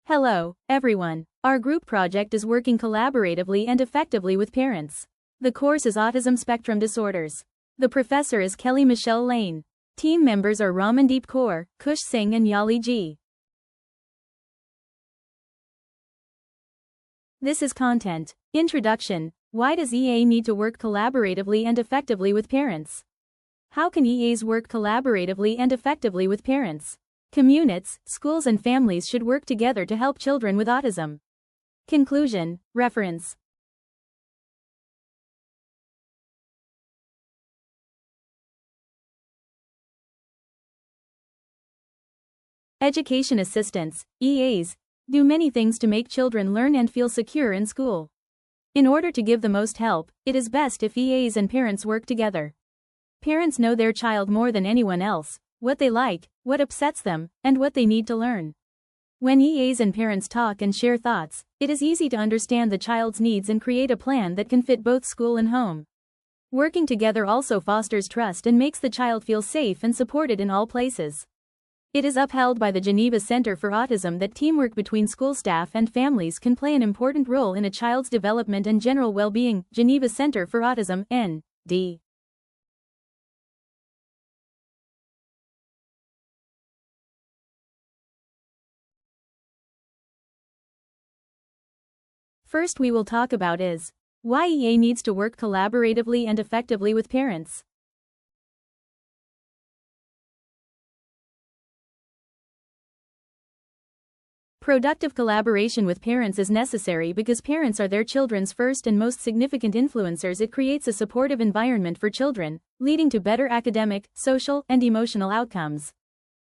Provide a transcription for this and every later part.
Hello, everyone. Our group project is working collaboratively and effectively with parents. The course is Autism Spectrum Disorders. The professor is Kelly Michelle Lane. Team members are Ramandeep Kaur, Kush Singh and Yali G. This is content. Introduction. Why does EA need to work collaboratively and effectively with parents? How can EAs work collaboratively and effectively with parents? Communities, schools and families should work together to help children with autism. Conclusion. Reference. Education assistants, EAs, do many things to make children learn and feel secure in school. In order to give the most help, it is best if EAs and parents work together. Parents know their child more than anyone else, what they like, what upsets them, and what they need to learn. When EAs and parents talk and share thoughts, it is easy to understand the child's needs and create a plan that can fit both school and home. Working together also fosters trust and makes the child feel safe and supported in all places. It is upheld by the Geneva Center for Autism that teamwork between school staff and families can play an important role in a child's development and general well-being. Geneva Center for Autism, N.D. First we will talk about is why EA needs to work collaboratively and effectively with parents. Productive collaboration with parents is necessary because parents are their children's first and most significant influencers. It creates a supportive environment for children, leading to better academic, social, and emotional outcomes.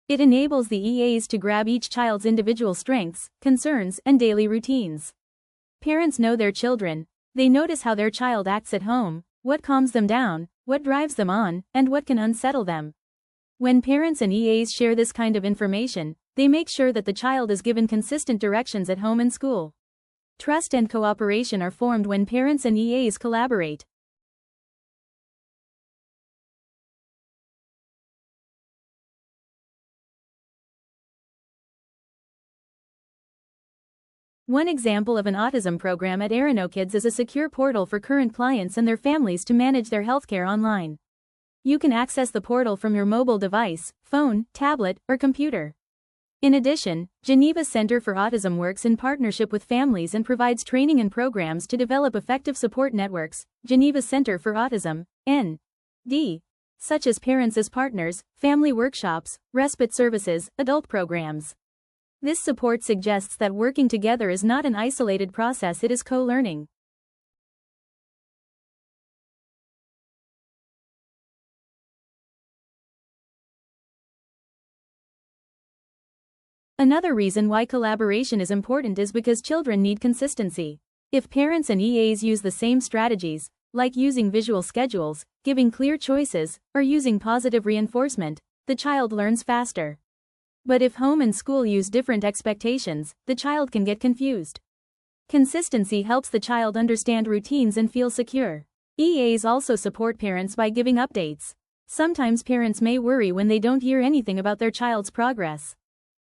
It enables the EAs to grab each child's individual strengths, concerns, and daily routines. Parents know their children. They notice how their child acts at home, what calms them down, what drives them on, and what can unsettle them. When parents and EAs share this kind of information, they make sure that the child is given consistent directions at home and school. Trust and cooperation are formed when parents and EAs collaborate. One example of an autism program at ArinoKids is a secure portal for current clients and their families to manage their healthcare online. You can access the portal from your mobile device, phone, tablet, or computer. In addition, Geneva Center for Autism works in partnership with families and provides training and programs to develop effective support networks. Geneva Center for Autism, N.D., such as Parents as Partners, family workshops, respite services, adult programs. This support suggests that working together is not an isolated process, it is co-learning. Another reason why collaboration is important is because children need consistency. If parents and EAs use the same strategies, like using visual schedules, giving clear choices, or using positive reinforcement, the child learns faster. But if home and school use different expectations, the child can get confused. Consistency helps the child understand routines and feel secure. EAs also support parents by giving updates. Sometimes parents may worry when they don't hear anything about their child's progress.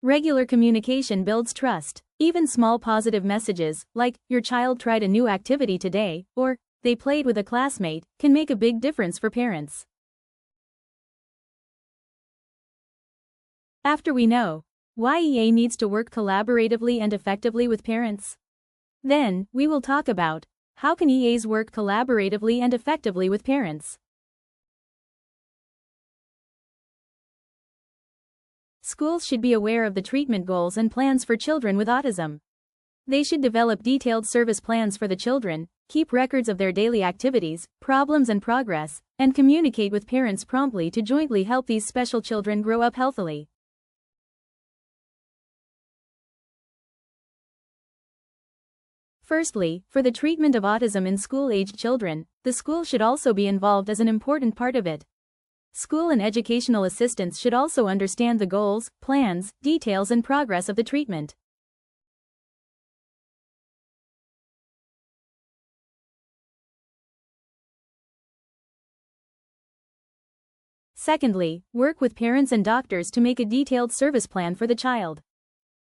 Regular communication builds trust. Even small positive messages, like, "Your child tried a new activity today," or, "They played with a classmate," can make a big difference for parents. After we know why EA needs to work collaboratively and effectively with parents, then we will talk about how can EAs work collaboratively and effectively with parents. Schools should be aware of the treatment goals and plans for children with autism. They should develop detailed service plans for the children, keep records of their daily activities, problems and progress, and communicate with parents promptly to jointly help these special children grow up healthily. Firstly, for the treatment of autism in school-aged children, the school should also be involved as an important part of it. School and educational assistants should also understand the goals, plans, details and progress of the treatment. Secondly, work with parents and doctors to make a detailed service plan for the child.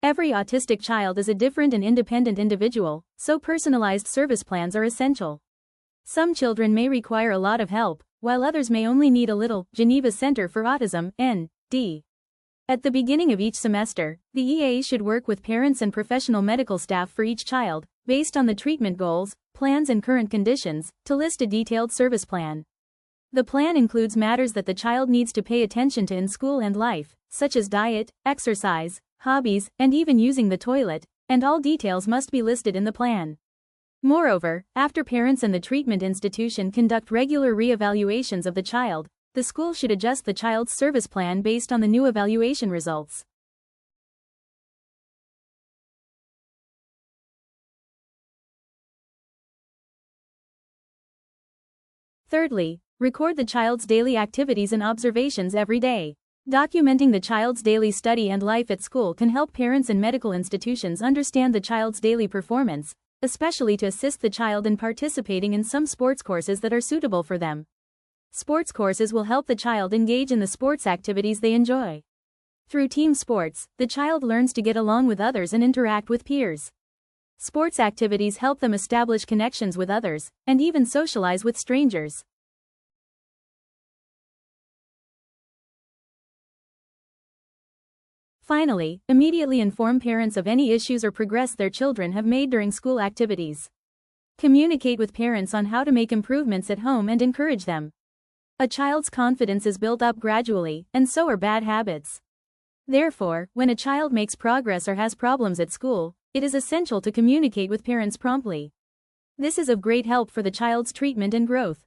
Every autistic child is a different and independent individual, so personalized service plans are essential. Some children may require a lot of help, while others may only need a little. Geneva Center for Autism, N.D. At the beginning of each semester, the EAs should work with parents and professional medical staff for each child, based on the treatment goals, plans and current conditions, to list a detailed service plan. The plan includes matters that the child needs to pay attention to in school and life, such as diet, exercise, hobbies, and even using the toilet, and all details must be listed in the plan. Moreover, after parents and the treatment institution conduct regular re-evaluations of the child, the school should adjust the child's service plan based on the new evaluation results. Thirdly, record the child's daily activities and observations every day. Documenting the child's daily study and life at school can help parents and medical institutions understand the child's daily performance, especially to assist the child in participating in some sports courses that are suitable for them. Sports courses will help the child engage in the sports activities they enjoy. Through team sports, the child learns to get along with others and interact with peers. Sports activities help them establish connections with others, and even socialize with strangers. Finally, immediately inform parents of any issues or progress their children have made during school activities. Communicate with parents on how to make improvements at home and encourage them. A child's confidence is built up gradually, and so are bad habits. Therefore, when a child makes progress or has problems at school, it is essential to communicate with parents promptly. This is of great help for the child's treatment and growth.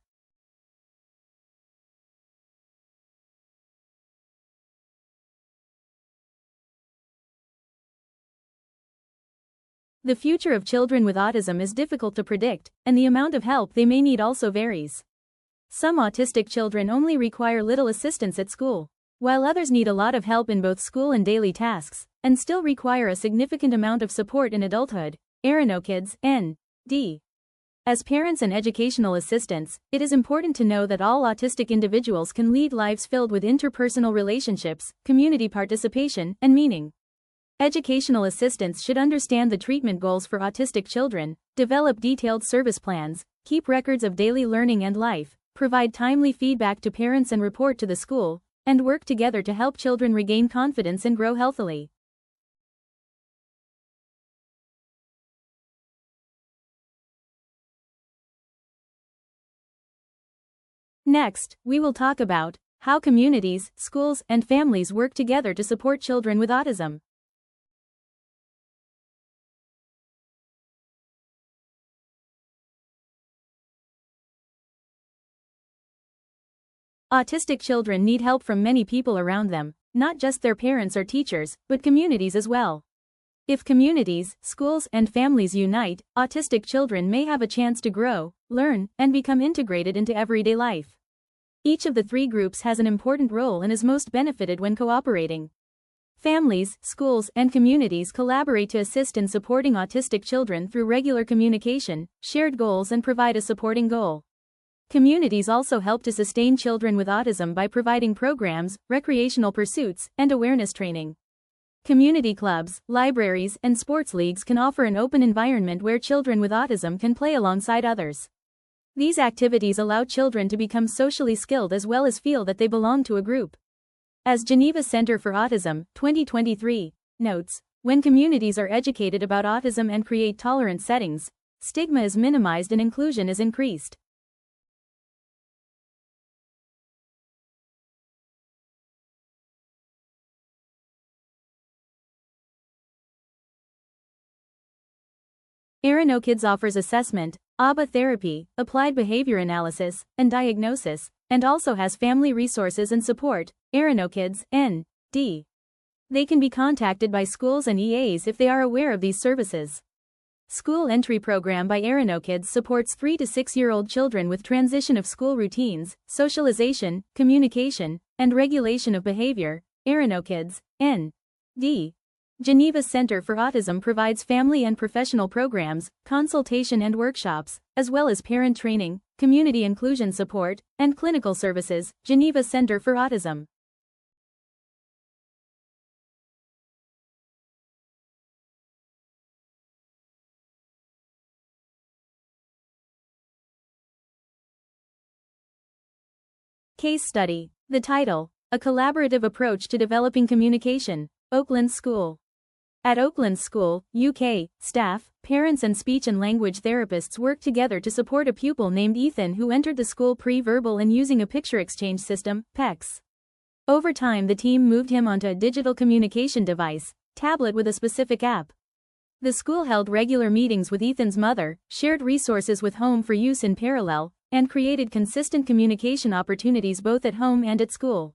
The future of children with autism is difficult to predict, and the amount of help they may need also varies. Some autistic children only require little assistance at school, while others need a lot of help in both school and daily tasks, and still require a significant amount of support in adulthood. Aranokids, N.D. As parents and educational assistants, it is important to know that all autistic individuals can lead lives filled with interpersonal relationships, community participation, and meaning. Educational assistants should understand the treatment goals for autistic children, develop detailed service plans, keep records of daily learning and life, provide timely feedback to parents and report to the school, and work together to help children regain confidence and grow healthily. Next, we will talk about how communities, schools, and families work together to support children with autism. Autistic children need help from many people around them, not just their parents or teachers, but communities as well. If communities, schools, and families unite, autistic children may have a chance to grow, learn, and become integrated into everyday life. Each of the three groups has an important role and is most benefited when cooperating. Families, schools, and communities collaborate to assist in supporting autistic children through regular communication, shared goals, and provide a supporting goal. Communities also help to sustain children with autism by providing programs, recreational pursuits, and awareness training. Community clubs, libraries, and sports leagues can offer an open environment where children with autism can play alongside others. These activities allow children to become socially skilled as well as feel that they belong to a group. As Geneva Center for Autism, 2023, notes, when communities are educated about autism and create tolerant settings, stigma is minimized and inclusion is increased. Aranokids offers assessment, ABA therapy, applied behavior analysis, and diagnosis, and also has family resources and support. Aranokids, N.D. They can be contacted by schools and EAs if they are aware of these services. School Entry Program by Aranokids supports 3 to 6-year-old children with transition of school routines, socialization, communication, and regulation of behavior. Aranokids, N.D. Geneva Center for Autism provides family and professional programs, consultation and workshops, as well as parent training, community inclusion support, and clinical services. Geneva Center for Autism. Case study. The title: A Collaborative Approach to Developing Communication, Oakland School. At Oakland School, UK, staff, parents and speech and language therapists worked together to support a pupil named Ethan who entered the school pre-verbal and using a picture exchange system, PEX. Over time the team moved him onto a digital communication device, tablet with a specific app. The school held regular meetings with Ethan's mother, shared resources with home for use in parallel, and created consistent communication opportunities both at home and at school.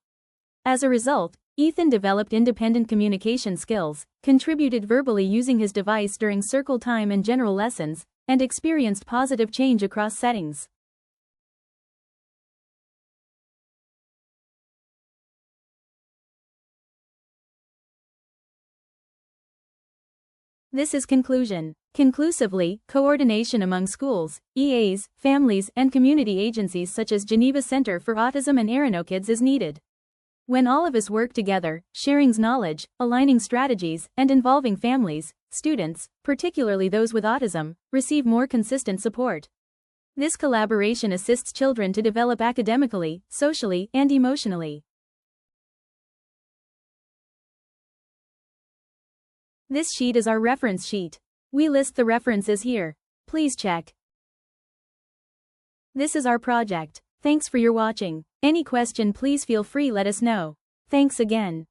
As a result, Ethan developed independent communication skills, contributed verbally using his device during circle time and general lessons, and experienced positive change across settings. This is conclusion. Conclusively, coordination among schools, EAs, families, and community agencies such as Geneva Center for Autism and Aranokids is needed. When all of us work together, sharing knowledge, aligning strategies, and involving families, students, particularly those with autism, receive more consistent support. This collaboration assists children to develop academically, socially, and emotionally. This sheet is our reference sheet. We list the references here. Please check. This is our project. Thanks for your watching. Any question please feel free let us know. Thanks again.